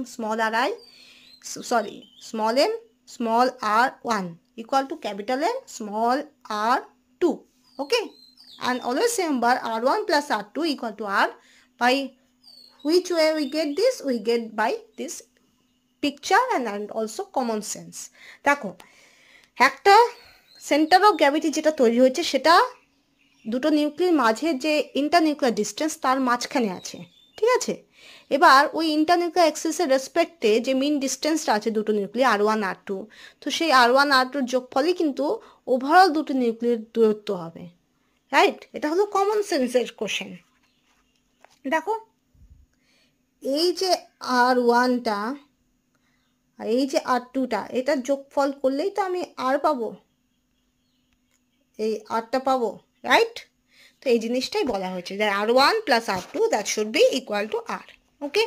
small ri, sorry, small m small r1 equal to capital M small r2. Okay, and always remember r1 plus r2 equal to r. By which way we get this? We get by this picture and also common sense. দেখো একটা centre of gravity যেটা তৈরি হয়েছে সেটা দুটো nuclear মাঝে যে ইন্টারনিউক্লিয়ার distance তার মাঝখানে আছে, ঠিক আছে। এবার ওই ইন্টারনিউক্লিয়ার অ্যাক্সিসের রেসপেক্টে যে মিন ডিস্টেন্সটা আছে দুটো নিউক্লিয়ার r1 r2, তো সেই r1 r2 যোগফলই কিন্তু ওভারঅল দুটো নিউক্লিয়ার দূরত্ব হবে, রাইট। এটা হলো কমন সেন্সের কোশ্চেন। দেখো এই যে r1টা আর এই যে r2টা, এটার যোগফল করলেই তো আমি r পাবো, এই rটা পাবো, রাইট। তো এই জিনিসটাই বলা হয়েছে যে r1 plus r2 that should be equal to r. Okay.